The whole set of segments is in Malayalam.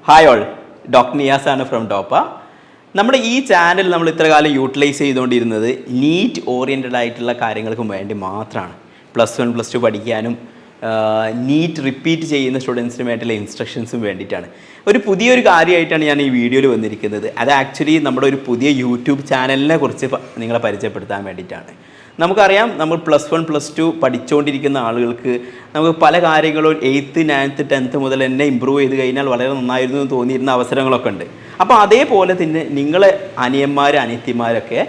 ഹായ് ഓൾ, ഡോക്ടർ നിയാസാണ് ഫ്രം ഡോപ്പ. നമ്മുടെ ഈ ചാനൽ നമ്മൾ ഇത്ര കാലം യൂട്ടിലൈസ് ചെയ്തുകൊണ്ടിരുന്നത് നീറ്റ് ഓറിയൻറ്റഡ് ആയിട്ടുള്ള കാര്യങ്ങൾക്ക് വേണ്ടി മാത്രമാണ്. +1 +2 പഠിക്കാനും നീറ്റ് റിപ്പീറ്റ് ചെയ്യുന്ന സ്റ്റുഡൻസിന് വേണ്ടിയുള്ള ഇൻസ്ട്രക്ഷൻസും വേണ്ടിയിട്ടാണ്. ഒരു പുതിയൊരു കാര്യമായിട്ടാണ് ഞാൻ ഈ വീഡിയോയിൽ വന്നിരിക്കുന്നത്. അത് ആക്ച്വലി നമ്മുടെ ഒരു പുതിയ യൂട്യൂബ് ചാനലിനെ കുറിച്ച് നിങ്ങളെ പരിചയപ്പെടുത്താൻ വേണ്ടിയിട്ടാണ്. നമുക്കറിയാം, നമ്മൾ +1 +2 പഠിച്ചുകൊണ്ടിരിക്കുന്ന ആളുകൾക്ക് നമുക്ക് പല കാര്യങ്ങളും 8th 9th 10th മുതൽ തന്നെ ഇമ്പ്രൂവ് ചെയ്ത് കഴിഞ്ഞാൽ വളരെ നന്നായിരുന്നു എന്ന് തോന്നിയിരുന്ന അവസരങ്ങളൊക്കെ ഉണ്ട്. അപ്പോൾ അതേപോലെ തന്നെ നിങ്ങളെ അനിയന്മാർ അനിയത്തിമാരൊക്കെ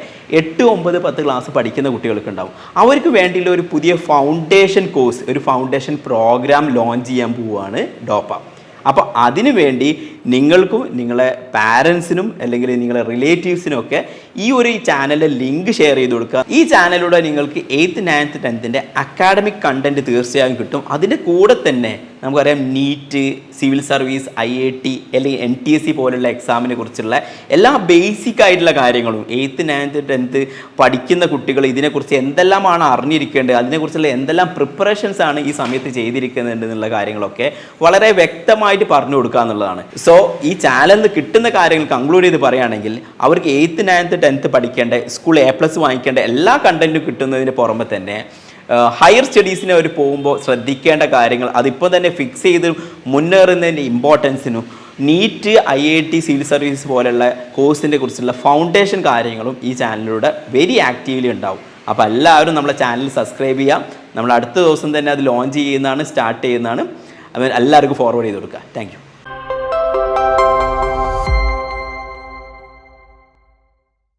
8, 9, 10 ക്ലാസ് പഠിക്കുന്ന കുട്ടികൾക്ക് ഉണ്ടാവും. അവർക്ക് വേണ്ടിയുള്ള ഒരു പുതിയ ഫൗണ്ടേഷൻ കോഴ്സ്, ഒരു ഫൗണ്ടേഷൻ പ്രോഗ്രാം ലോഞ്ച് ചെയ്യാൻ പോവുകയാണ് ഡോപ്പ. അപ്പോൾ അതിനു വേണ്ടി നിങ്ങൾക്കും നിങ്ങളെ പാരൻസിനും അല്ലെങ്കിൽ നിങ്ങളെ റിലേറ്റീവ്സിനും ഒക്കെ ഈ ഒരു ചാനലിലെ ലിങ്ക് ഷെയർ ചെയ്ത് കൊടുക്കുക. ഈ ചാനലിലൂടെ നിങ്ങൾക്ക് 8th 9th 10th academic content തീർച്ചയായും കിട്ടും. അതിൻ്റെ കൂടെ തന്നെ നമുക്കറിയാം നീറ്റ്, സിവിൽ സർവീസ്, IIT അല്ലെങ്കിൽ NTSC പോലുള്ള എക്സാമിനെ കുറിച്ചുള്ള എല്ലാ ബേസിക് ആയിട്ടുള്ള കാര്യങ്ങളും 8th 9th 10th പഠിക്കുന്ന കുട്ടികൾ ഇതിനെക്കുറിച്ച് എന്തെല്ലാമാണ് അറിഞ്ഞിരിക്കേണ്ടത്, അതിനെക്കുറിച്ചുള്ള എന്തെല്ലാം പ്രിപ്പറേഷൻസ് ആണ് ഈ സമയത്ത് ചെയ്തിരിക്കുന്നുണ്ട് എന്നുള്ള കാര്യങ്ങളൊക്കെ വളരെ വ്യക്തമായിട്ട് പറഞ്ഞു കൊടുക്കുക എന്നുള്ളതാണ്. സോ ഈ ചാനലിൽ കിട്ടുന്ന കാര്യങ്ങൾ കൺക്ലൂഡ് ചെയ്ത് പറയുകയാണെങ്കിൽ അവർക്ക് 8th 9th 10th പഠിക്കേണ്ട, സ്കൂൾ A+ വാങ്ങിക്കേണ്ട എല്ലാ കണ്ടൻറ്റും കിട്ടുന്നതിന് പുറമെ തന്നെ ഹയർ സ്റ്റഡീസിന് അവർ പോകുമ്പോൾ ശ്രദ്ധിക്കേണ്ട കാര്യങ്ങൾ അതിപ്പോൾ തന്നെ ഫിക്സ് ചെയ്ത് മുന്നേറുന്നതിൻ്റെ ഇമ്പോർട്ടൻസിനും നീറ്റ്, IIT, സിവിൽ സർവീസ് പോലെയുള്ള കോഴ്സിനെ കുറിച്ചുള്ള ഫൗണ്ടേഷൻ കാര്യങ്ങളും ഈ ചാനലിലൂടെ വെരി ആക്റ്റീവ്ലി ഉണ്ടാവും. അപ്പോൾ എല്ലാവരും നമ്മളെ ചാനൽ സബ്സ്ക്രൈബ് ചെയ്യാം. നമ്മൾ അടുത്ത ദിവസം തന്നെ അത് ലോഞ്ച് ചെയ്യുന്നതാണ്, സ്റ്റാർട്ട് ചെയ്യുന്നതാണ്. എല്ലാവർക്കും ഫോർവേഡ് ചെയ്ത് കൊടുക്കുക. Thank you.